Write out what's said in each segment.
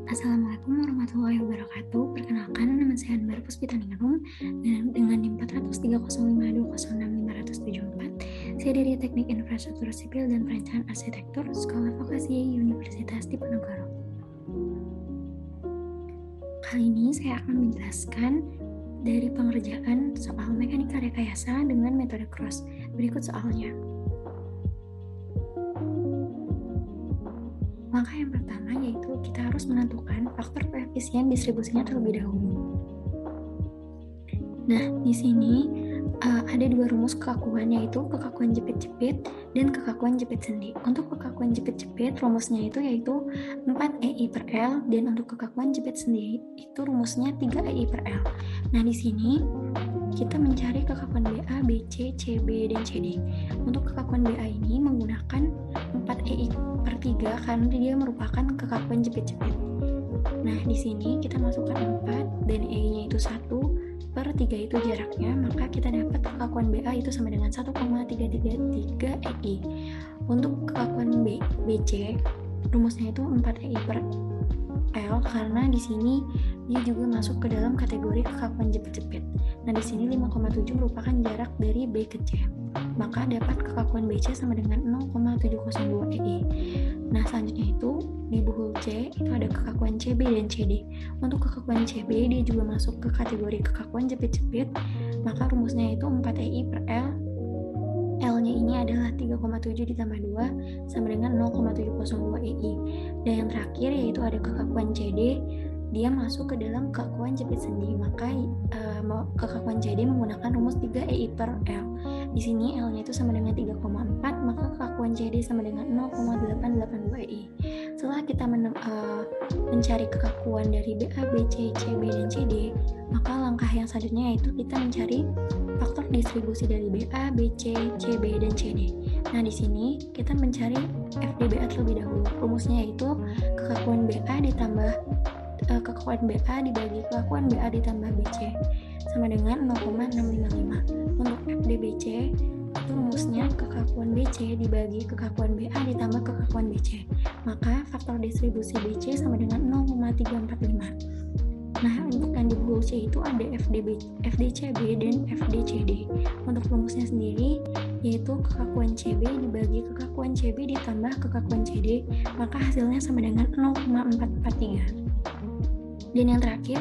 Assalamualaikum warahmatullahi wabarakatuh. Perkenalkan, nama saya Anbar Puspitaningrum dengan NIM 40302065574. Saya dari Teknik Infrastruktur Sipil dan Perencanaan Arsitektur, Sekolah Vokasi Universitas Diponegoro. Kali ini saya akan menjelaskan dari pengerjaan soal mekanika rekayasa dengan metode cross. Berikut soalnya. Langkah yang pertama yaitu kita harus menentukan faktor koefisien distribusinya terlebih dahulu. Nah, di sini ada dua rumus kekakuan, yaitu kekakuan jepit-jepit dan kekakuan jepit sendi. Untuk kekakuan jepit-jepit, rumusnya yaitu 4 EI per L, dan untuk kekakuan jepit sendi itu rumusnya 3 EI per L. Nah, di sini kita mencari kekakuan BA, BC, CB, dan CD. Untuk kekakuan BA ini menggunakan 4 EI per 3 karena dia merupakan kekakuan jepit-jepit. Nah, di sini kita masukkan 4 dan EI-nya itu 1 per 3 itu jaraknya, maka kita dapat kekakuan BA itu sama dengan 1,333 EI. Untuk kekakuan BC, rumusnya itu 4 EI per L karena di sini dia juga masuk ke dalam kategori kekakuan jepit-jepit. Nah, di sini 5,7 merupakan jarak dari B ke C. Maka dapat kekakuan BC sama dengan 0,702 EI. Nah, selanjutnya itu di buhul C itu ada kekakuan CB dan CD. Untuk kekakuan CB dia juga masuk ke kategori kekakuan jepit-jepit. Maka rumusnya itu 4 EI per L. L-nya ini adalah 3,7 ditambah 2 sama dengan 0,702 EI. Dan yang terakhir yaitu ada kekakuan CD, dia masuk ke dalam kekakuan jepit sendi, maka kekakuan CD menggunakan rumus 3 EI per L. Di sini L-nya itu sama dengan 3,4, maka kekakuan CD sama dengan 0,882 EI. Setelah kita mencari kekakuan dari BA, BC, CB, dan CD, maka langkah yang selanjutnya yaitu kita mencari faktor distribusi dari BA, BC, CB, dan CD. Nah, di sini kita mencari FDBA terlebih dahulu. Rumusnya yaitu kekakuan BA ditambah kekakuan BA dibagi kekakuan BA ditambah BC sama dengan 0,655. Untuk FDBC itu rumusnya kekakuan BC dibagi kekakuan BA ditambah kekakuan BC. Maka faktor distribusi BC sama dengan 0,345. Nah, untuk yang di buhul C itu ada FDCB dan FDCD. Untuk rumusnya sendiri yaitu kekakuan CB dibagi kekakuan CB ditambah kekakuan CD, maka hasilnya sama dengan 0,443. Dan yang terakhir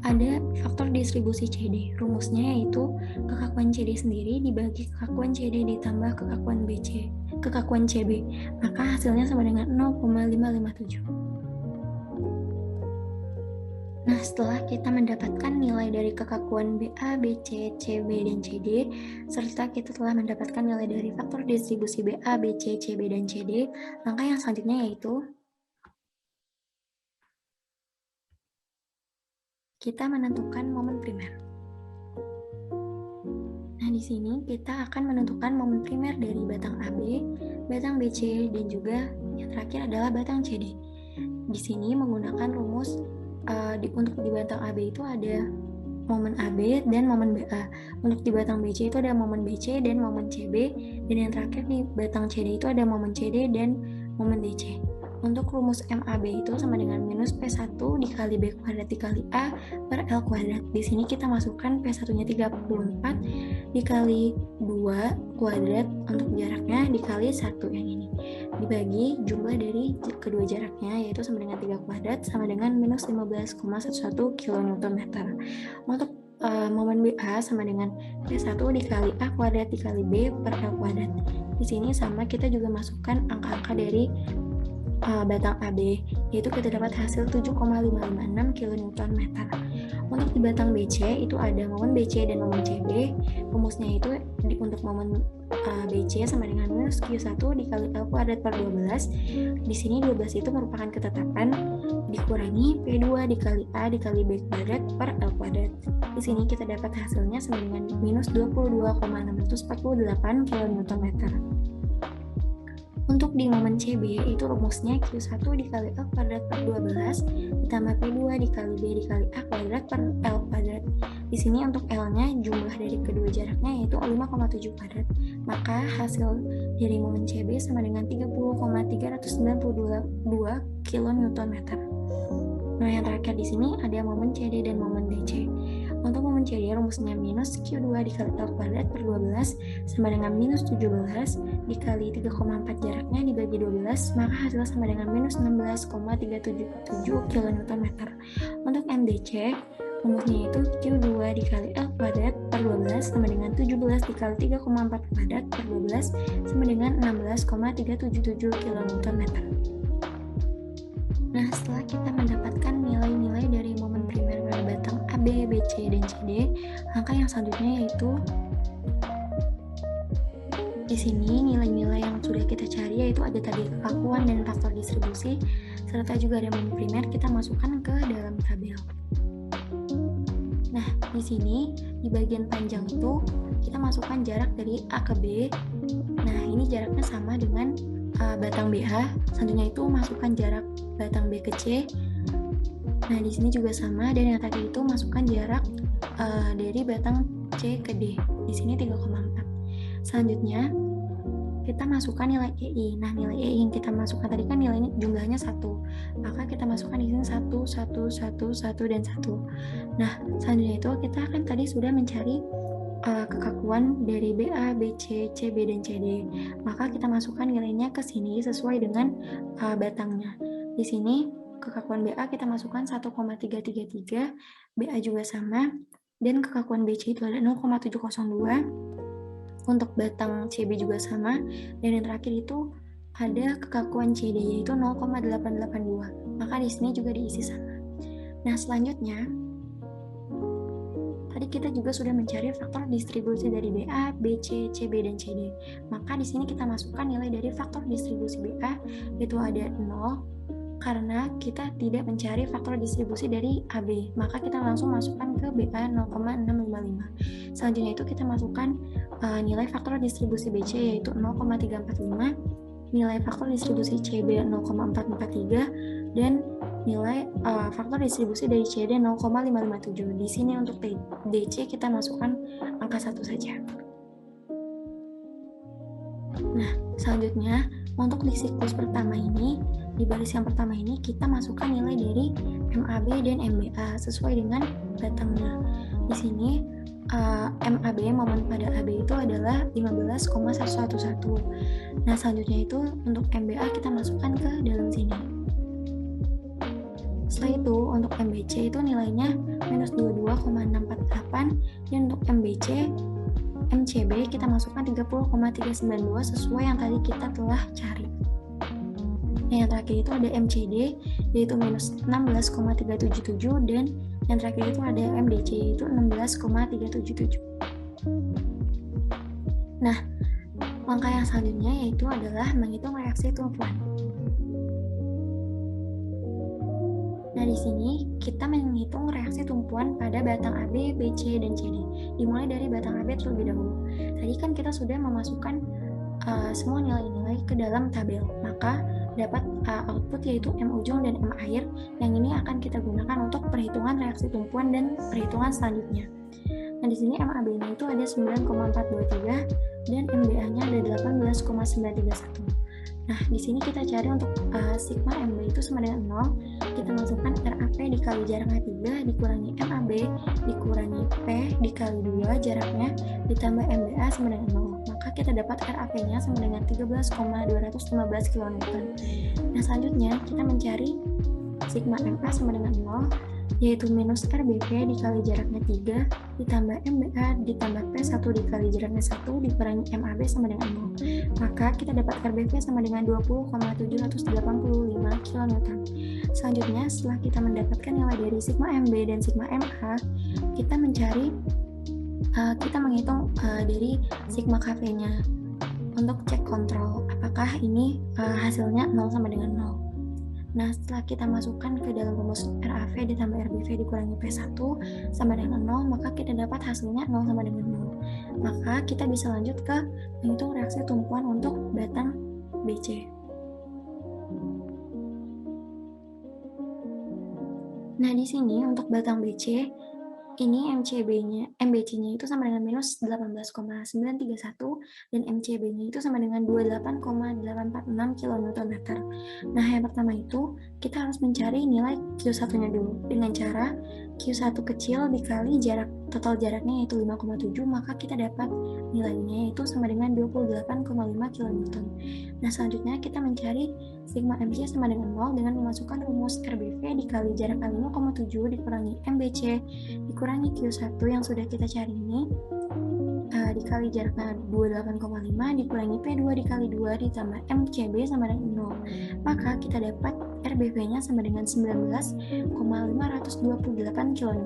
ada faktor distribusi CD. Rumusnya yaitu kekakuan CD sendiri dibagi kekakuan CD ditambah kekakuan CB, maka hasilnya sama dengan 0,557. Nah, setelah kita mendapatkan nilai dari kekakuan BA, BC, CB, dan CD, serta kita telah mendapatkan nilai dari faktor distribusi BA, BC, CB, dan CD, langkah yang selanjutnya yaitu kita menentukan momen primer. Nah, di sini kita akan menentukan momen primer dari batang AB, batang BC, dan juga yang terakhir adalah batang CD. Di sini menggunakan rumus untuk di batang AB itu ada momen AB dan momen BA. Untuk di batang BC itu ada momen BC dan momen CB, dan yang terakhir di batang CD itu ada momen CD dan momen DC. Untuk rumus MAB itu sama dengan minus P1 dikali B kuadrat dikali A per L kuadrat. Di sini kita masukkan P1-nya 34 dikali 2 kuadrat untuk jaraknya dikali 1 yang ini. Dibagi jumlah dari kedua jaraknya yaitu sama dengan 3 kuadrat sama dengan minus 15,11 kN. Untuk momen BA sama dengan P1 dikali A kuadrat dikali B per L kuadrat. Di sini sama kita juga masukkan angka-angka dari batang AB, yaitu kita dapat hasil 7,556 kN. Untuk di batang BC itu ada momen BC dan momen CB. Rumusnya itu untuk momen BC sama dengan minus Q1 dikali L kuadrat per 12. Di sini 12 itu merupakan ketetapan dikurangi P2 dikali A dikali B kuadrat per L kuadrat. Di sini kita dapat hasilnya sama dengan minus 22,648 kN. Untuk di momen CB itu rumusnya Q1 dikali L kuadrat per 12 ditambah P2 dikali B dikali A kuadrat per L kuadrat. Di sini untuk L-nya jumlah dari kedua jaraknya yaitu 5,7 kuadrat. Maka hasil dari momen CB sama dengan 30,392 kN. Nah, yang terakhir di sini ada momen CD dan momen DC. Untuk momen CD rumusnya minus Q2 dikali L kuadrat per 12 sama dengan minus 17 dikali 3,4 jaraknya dibagi 12, maka hasilnya sama dengan minus 16,377 kN. Untuk MDC, rumusnya itu Q2 dikali L kuadrat per 12 sama dengan 17 dikali 3,4 kuadrat per 12 sama dengan 16,377 kN. Nah, setelah kita mendapatkan nilai-nilai dari momen primer pada batang AB, BC, dan CD, langkah yang selanjutnya yaitu di sini nilai-nilai yang sudah kita cari yaitu ada tadi kekakuan dan faktor distribusi, serta juga ada momen primer kita masukkan ke dalam tabel. Nah, di sini di bagian panjang itu kita masukkan jarak dari A ke B. Nah, ini jaraknya sama dengan batang BA. Selanjutnya itu masukkan jarak batang B ke C. Nah, di sini juga sama, dan yang tadi itu masukkan jarak dari batang C ke D. Di sini 3,4. Selanjutnya kita masukkan nilai EI. Nah, nilai EI yang kita masukkan tadi kan nilainya jumlahnya 1. Maka kita masukkan di sini 1, 1, 1, 1, dan 1. Nah, selanjutnya itu kita akan tadi sudah mencari kekakuan dari BA, BC, CB, dan CD. Maka kita masukkan nilainya ke sini sesuai dengan batangnya. Di sini kekakuan BA kita masukkan 1,333, BA juga sama, dan kekakuan BC itu ada 0,702. Untuk batang CB juga sama, dan yang terakhir itu ada kekakuan CD yaitu 0,882. Maka di sini juga diisi sama. Nah, selanjutnya tadi kita juga sudah mencari faktor distribusi dari BA, BC, CB, dan CD. Maka di sini kita masukkan nilai dari faktor distribusi BA, yaitu ada 0, karena kita tidak mencari faktor distribusi dari AB. Maka kita langsung masukkan ke BA 0,655. Selanjutnya itu kita masukkan nilai faktor distribusi BC, yaitu 0,345, nilai faktor distribusi CB 0,443, dan nilai faktor distribusi dari CD 0,557. Di sini untuk DC kita masukkan angka 1 saja. Nah, selanjutnya untuk di siklus pertama ini, di baris yang pertama ini kita masukkan nilai dari MAB dan MBA sesuai dengan batangnya. Di sini MAB, momen pada AB itu adalah 15,111. Nah, selanjutnya itu untuk MBA kita masukkan ke dalam sini. Setelah itu untuk MBC itu nilainya minus 22,648, dan untuk MCB kita masukkan 30,392 sesuai yang tadi kita telah cari. Yang terakhir itu ada MCD yaitu minus 16,377, dan yang terakhir itu ada MDC yaitu 16,377. Nah, langkah yang selanjutnya yaitu adalah menghitung reaksi tumpuan. Nah, di sini kita menghitung reaksi tumpuan pada batang AB, BC, dan CD. Dimulai dari batang AB terlebih dahulu. Tadi kan kita sudah memasukkan semua nilai-nilai ke dalam tabel, maka dapat output yaitu M ujung dan M akhir, yang ini akan kita gunakan untuk perhitungan reaksi tumpuan dan perhitungan selanjutnya. Nah, di sini MAB-nya itu ada 9,423 dan MBA-nya ada 18,931. Nah, di sini kita cari untuk sigma MB itu sama dengan 0, kita masukkan RAP dikali jaraknya 3 dikurangi MAB dikurangi P dikali 2 jaraknya ditambah MBA sama dengan 0. Maka kita dapat RAP-nya sama dengan 13,215 kN. Nah, selanjutnya kita mencari sigma MA sama dengan 0, yaitu minus RBP dikali jaraknya 3 ditambah MBA ditambah P1 dikali jaraknya 1 dikurangi MAB sama dengan 0. Maka kita dapat RBP sama dengan 20,785 kN. Selanjutnya, setelah kita mendapatkan nilai dari sigma MB dan sigma MA, kita menghitung dari sigma KV-nya untuk cek kontrol apakah ini hasilnya 0 sama dengan 0. Nah, setelah kita masukkan ke dalam rumus RAV ditambah RBV dikurangi P1 sama dengan 0, maka kita dapat hasilnya 0 sama dengan 0. Maka kita bisa lanjut ke menghitung reaksi tumpuan untuk batang BC. Nah, di sini untuk batang BC, ini MBC-nya itu sama dengan minus 18,931 dan MCB-nya itu sama dengan 28,846 kN. Nah, yang pertama itu kita harus mencari nilai Q1-nya dulu. Dengan cara Q1 kecil dikali total jaraknya yaitu 5,7, maka kita dapat nilainya yaitu sama dengan 28,5 kN. Nah, selanjutnya kita mencari sigma MC sama dengan 0 dengan memasukkan rumus RBV dikali jarak kali 0,7 dikurangi MBC dikurangi Q1 yang sudah kita cari ini, dikali jaraknya 28,5 dikurangi P2 dikali 2 ditambah MCB sama dengan 0. Maka kita dapat RBV-nya sama dengan 19,528 kN.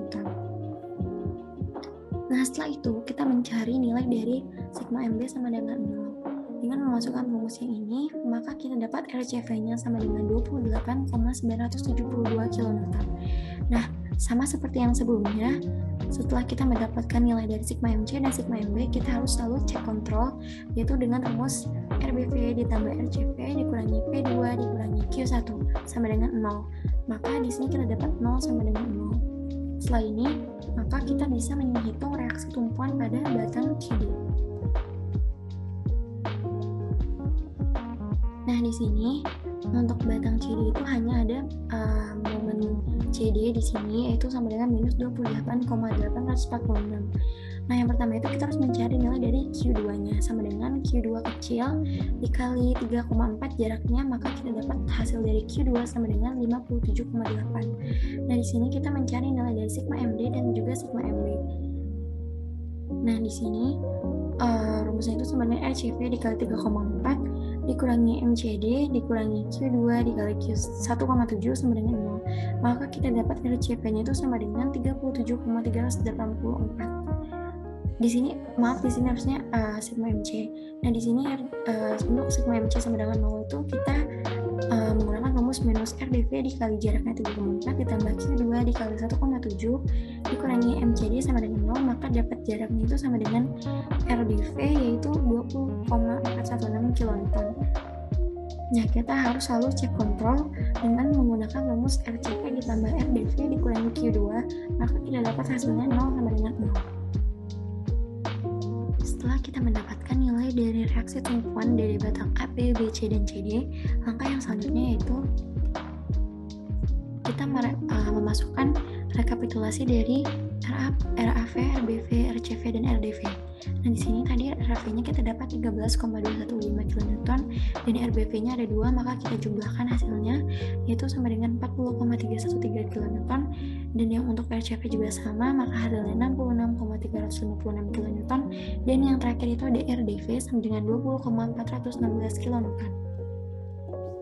Nah, setelah itu kita mencari nilai dari sigma MB sama dengan 0. Dengan memasukkan rumus yang ini, maka kita dapat RCV-nya sama dengan 28,972 kN. Nah, sama seperti yang sebelumnya, setelah kita mendapatkan nilai dari sigma MC dan sigma MB, kita harus selalu cek kontrol, yaitu dengan rumus RBV ditambah RCV dikurangi P2 dikurangi Q1 sama dengan 0. Maka di sini kita dapat 0 sama dengan 0. Setelah ini, maka kita bisa menghitung reaksi tumpuan pada batang CD. Nah, di sini untuk batang CD itu hanya ada momen CD di sini yaitu sama dengan minus 28,846. Nah, yang pertama itu kita harus mencari nilai dari Q2-nya sama dengan Q2 kecil dikali 3,4 jaraknya, maka kita dapat hasil dari Q2 sama dengan 57,8. Nah, di sini kita mencari nilai dari sigma MD dan juga sigma MB. Nah, di sini rumusnya itu sama dengan RCV dikali 3,4 dikurangi MCD dikurangi Q2 dikali Q1,7 sama dengan 0. Maka kita dapat RCV-nya itu sama dengan 37,384. Di sini harusnya sigma MC. Nah, di sini untuk sigma MC sama dengan 0 itu kita menggunakan rumus minus RDV dikali jaraknya 3,4 ditambah Q2 dikali 1,7 dikurangi MCD sama dengan 0, maka dapat jaraknya itu sama dengan RDV yaitu 20,416 kilonewton. Nah, kita harus selalu cek kontrol dengan menggunakan rumus RCV ditambah RDV dikurangi Q2, maka kita dapat hasilnya 0 sama dengan 0. Setelah kita mendapatkan nilai dari reaksi tumpuan dari batang A, B, B, C, dan CD, langkah yang selanjutnya yaitu kita memasukkan rekapitulasi dari RAV, RBV, RCV, dan RDV. Nah, di sini tadi RAV-nya kita dapat 13,215 kN dan RBV-nya ada 2, maka kita jumlahkan hasilnya yaitu sama dengan 40,313 kN, dan yang untuk RCV juga sama, maka hasilnya 66,356 kN, dan yang terakhir itu ada RDV sama dengan 20,416 kN.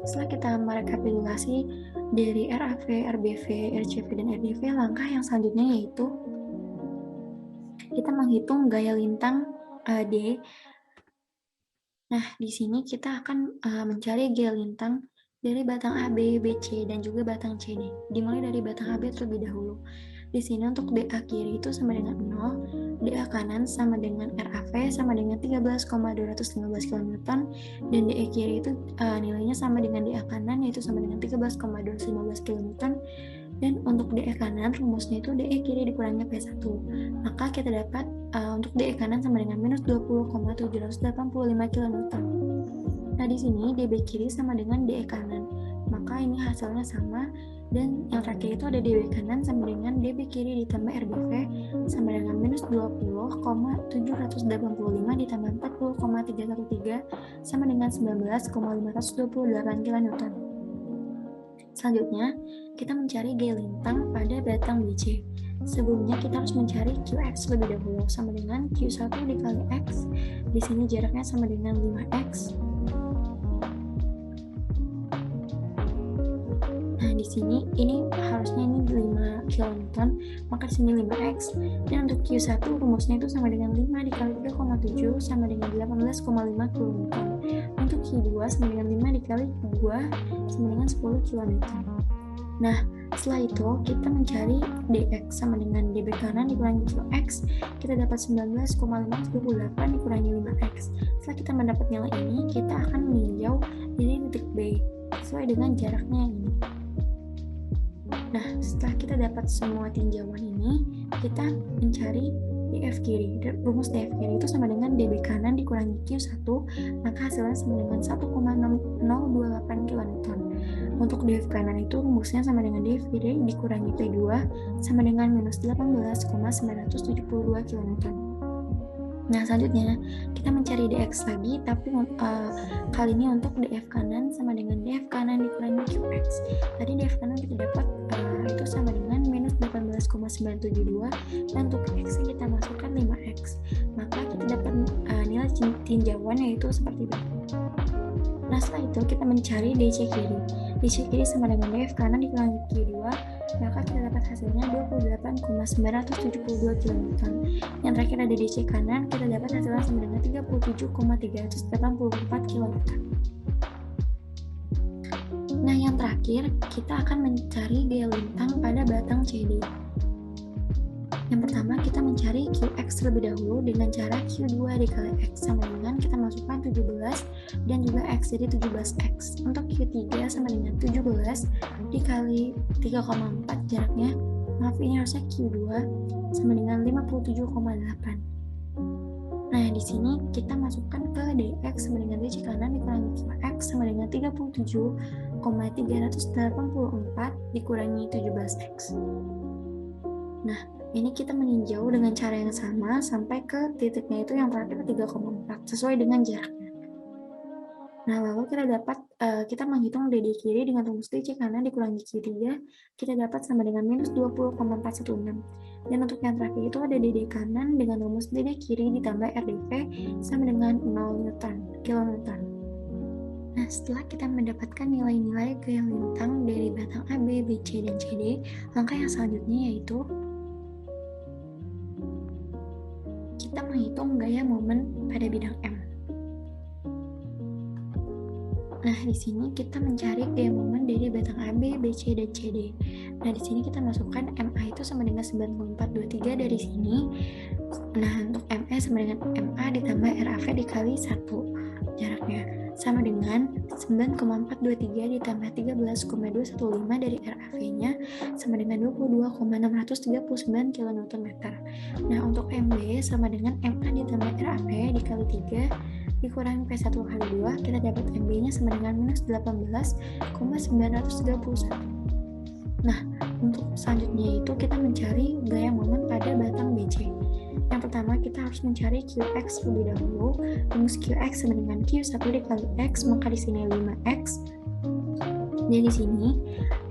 Setelah kita merekapitulasi dari RAV, RBV, RCV, dan RDV, langkah yang selanjutnya yaitu kita menghitung gaya lintang D. Nah, di sini kita akan mencari gaya lintang dari batang A, B, B, C, dan juga batang CD. Dimulai dari batang AB terlebih dahulu. Di sini untuk DA kiri itu sama dengan 0, DA kanan sama dengan RAV sama dengan 13,215 kN, dan DE kiri itu nilainya sama dengan DA kanan yaitu sama dengan 13,215 kN, dan untuk DE kanan rumusnya itu DE kiri dikurangi P1. Maka kita dapat untuk DE kanan sama dengan minus 20,785 kN. Nah, di sini DB kiri sama dengan DE kanan. Maka ini hasilnya sama, dan yang terakhir itu ada DB kanan sama dengan DB kiri ditambah RBV sama dengan minus 20,785 ditambah 40,313 sama dengan 19,528 kN. Selanjutnya, kita mencari gaya lintang pada batang BC. Sebelumnya kita harus mencari QX lebih dahulu sama dengan Q1 dikali X. Di sini jaraknya sama dengan 5X. Nah, di sini harusnya ini 5 kN, maka di sini 5X. Dan untuk Q1 rumusnya itu sama dengan 5 dikali 3,7 sama dengan 18,5 kN. Untuk Q2 sama dengan 5 dikali 2 sama dengan 10 kN. Nah, setelah itu kita mencari DX sama dengan DB kanan dikurangi QX, kita dapat 19,528 dikurangi 5X. Setelah kita mendapat nilai ini, kita akan meninjau dari titik B sesuai dengan jaraknya yang ini. Nah, setelah kita dapat semua tinjauan ini, kita mencari DF kiri. Rumus DF kiri itu sama dengan DB kanan dikurangi Q1, maka hasilnya sama dengan 1,028 kN. Untuk DF kanan itu rumusnya sama dengan DF kiri dikurangi P2 sama dengan minus 18,972 kN. Nah, selanjutnya kita mencari dx lagi, tapi kali ini untuk df kanan sama dengan df kanan dikurangi qx. Tadi df kanan kita dapat itu sama dengan minus 18,972, dan untuk x kita masukkan 5x. Maka kita dapat nilai tinjauan yaitu seperti itu. Nah, setelah itu kita mencari DC kiri. DC kiri sama dengan df kanan dikurangi Q2, maka kita dapat hasilnya 28,972 kN. Yang terakhir ada DC kanan, kita dapat hasilnya sama dengan 37,384 kN. Nah, yang terakhir kita akan mencari gaya lintang pada batang CD. Yang pertama kita mencari Qx terlebih dahulu dengan cara Q2 dikali X sama dengan kita masukkan 17 dan juga X, jadi 17X. Untuk Q3 sama dengan 17 dikali 3,4 jaraknya, maaf ini harusnya Q2 sama dengan 57,8. Nah, di sini kita masukkan ke dx sama dengan DC kanan dikurangi Qx sama dengan 37,384 dikurangi 17X. Nah, ini kita meninjau dengan cara yang sama sampai ke titiknya itu yang terakhir 3,4 sesuai dengan jaraknya. Nah, lalu kita menghitung DD kiri dengan rumus DC kanan dikurangi Q3, kita dapat sama dengan minus 20,416. Dan untuk yang terakhir itu ada DD kanan dengan rumus DD kiri ditambah RDV sama dengan 0 kN. Nah, setelah kita mendapatkan nilai-nilai gaya lintang dari batang AB, BC, dan CD, langkah yang selanjutnya yaitu kita menghitung gaya momen pada bidang M. Nah, di sini kita mencari gaya momen dari batang AB, BC, dan CD. Nah, di sini kita masukkan MA itu sama dengan 9423 dari sini. Nah, untuk ME sama dengan MA ditambah RAV dikali 1 jaraknya. Sama dengan 9,423 ditambah 13,215 dari RAV-nya sama dengan 22,639 kN. Nah, untuk MB sama dengan MA ditambah RAV dikali 3 dikurangi P1 kali 2, kita dapat MB-nya sama dengan minus 18,931. Nah, untuk selanjutnya itu kita mencari gaya momen pada batang BC. Yang pertama kita harus mencari Qx terlebih dahulu. Rumus Qx sama dengan Q1 dikali X, maka di sini 5X. Dan di sini,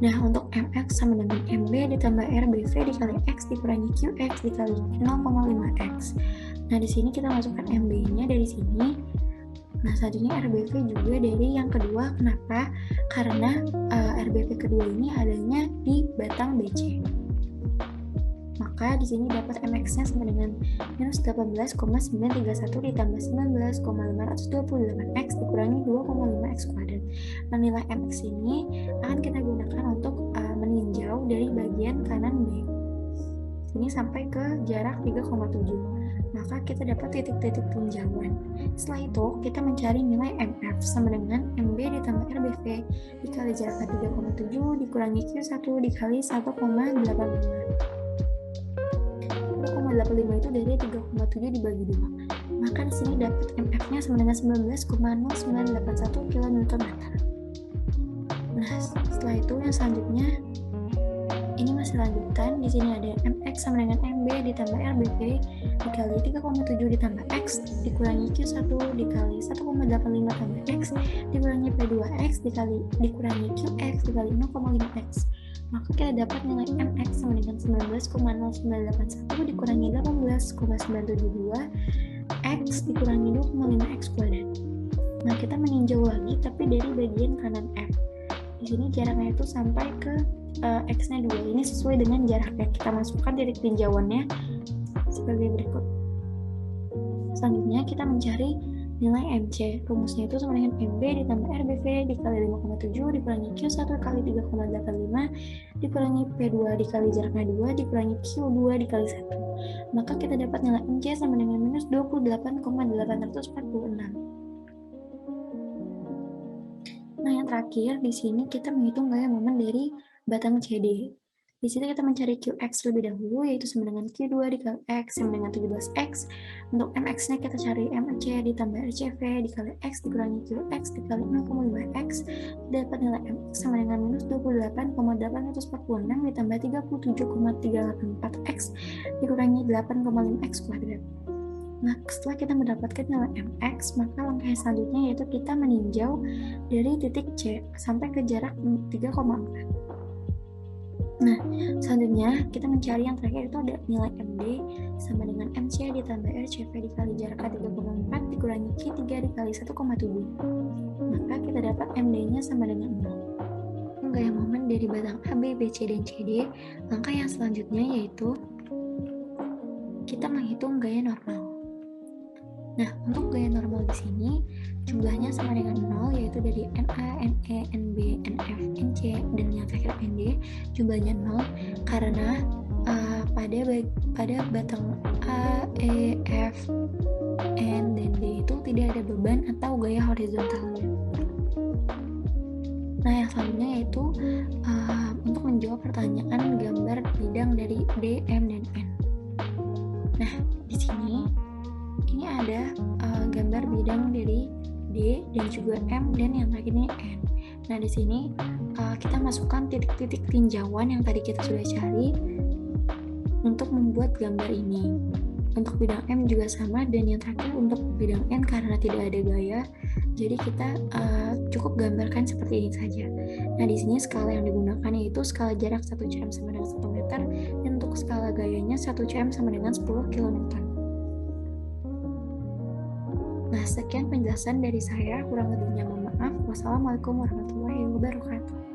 nah untuk Mx sama dengan Mb ditambah RBV dikali X dikurangi Qx dikali 0,5X. Nah, di sini kita masukkan Mb-nya dari sini. Nah, selanjutnya RBV juga dari yang kedua. Kenapa? Karena RBV kedua ini adanya di batang BC. Maka di sini dapat Mx-nya sama dengan minus 18,931 ditambah 19,528X dikurangi 2,5X kuadrat. Nah, nilai Mx ini akan kita gunakan untuk meninjau dari bagian kanan B. Ini sampai ke jarak 3,7. Maka kita dapat titik-titik tinjauan. Setelah itu, kita mencari nilai MF sama dengan MB ditambah RBV dikali jarak 3,7 dikurangi Q1 dikali 1,85. 1,85 itu dari 3,7 dibagi 2. Maka di sini dapat MF-nya sama dengan 19,0981 kN. Nah, setelah itu yang selanjutnya ini masih lanjutan. Di sini ada Mx sama dengan Mb ditambah RBV dikali 3,7 ditambah X dikurangi Q1 dikali 1,85 tambah X dikurangi P2X dikurangi Qx dikali 0,5X. Maka kita dapat nilai Mx sama dengan 19,0981 dikurangi 18,972 X dikurangi 2,5X kuadrat. Nah, kita meninjau lagi tapi dari bagian kanan F. Di sini jaraknya itu sampai ke X-nya 2. Ini sesuai dengan jaraknya. Kita masukkan titik tinjauannya sebagai berikut. Selanjutnya kita mencari nilai MC. Rumusnya itu sama dengan MB ditambah RBV dikali 5,7 dikurangi Q1 kali 3,85 dikurangi P2 dikali jaraknya 2 dikurangi Q2 dikali 1. Maka kita dapat nilai MC sama dengan minus 28,846. Nah, yang terakhir di sini kita menghitung gaya momen dari batang CD. Di sini kita mencari Qx lebih dahulu, yaitu sama dengan Q2 dikali X sama dengan 17X. Untuk Mx-nya kita cari MC ditambah RCV dikali X dikurangi Qx dikali 0,5X. Dapat nilai Mx sama dengan minus 28,846 ditambah 37,384X dikurangi 8,5X kuadrat. Nah, setelah kita mendapatkan nilai Mx, maka langkah selanjutnya yaitu kita meninjau dari titik C sampai ke jarak 3,4. Nah, selanjutnya kita mencari yang terakhir itu ada nilai MD sama dengan MC ditambah RCV dikali jarak 3,4 dikurangi Q3 dikali 1,7. Maka kita dapat MD-nya sama dengan 0. Gaya momen dari batang AB, BC, dan CD. Langkah yang selanjutnya yaitu kita menghitung gaya normal. Nah, untuk gaya normal di sini jumlahnya sama dengan 0, yaitu dari NA, NE, NB, NF, NC, dan yang terakhir ND jumlahnya 0 karena pada batang A, E, F, N, dan D itu tidak ada beban atau gaya horizontalnya. Nah, yang selanjutnya yaitu untuk menjawab pertanyaan gambar bidang dari D, M, dan N. Nah, di sini ini ada gambar bidang dari D dan juga M dan yang terakhirnya N. Nah, di sini kita masukkan titik-titik tinjauan yang tadi kita sudah cari untuk membuat gambar ini. Untuk bidang M juga sama, dan yang terakhir untuk bidang N karena tidak ada gaya, jadi kita cukup gambarkan seperti ini saja. Nah, di sini skala yang digunakan yaitu skala jarak 1 cm sama dengan 1 meter, dan untuk skala gayanya 1 cm sama dengan 10 kN. Nah, sekian penjelasan dari saya, kurang lebihnya mohon maaf. Wassalamualaikum warahmatullahi wabarakatuh.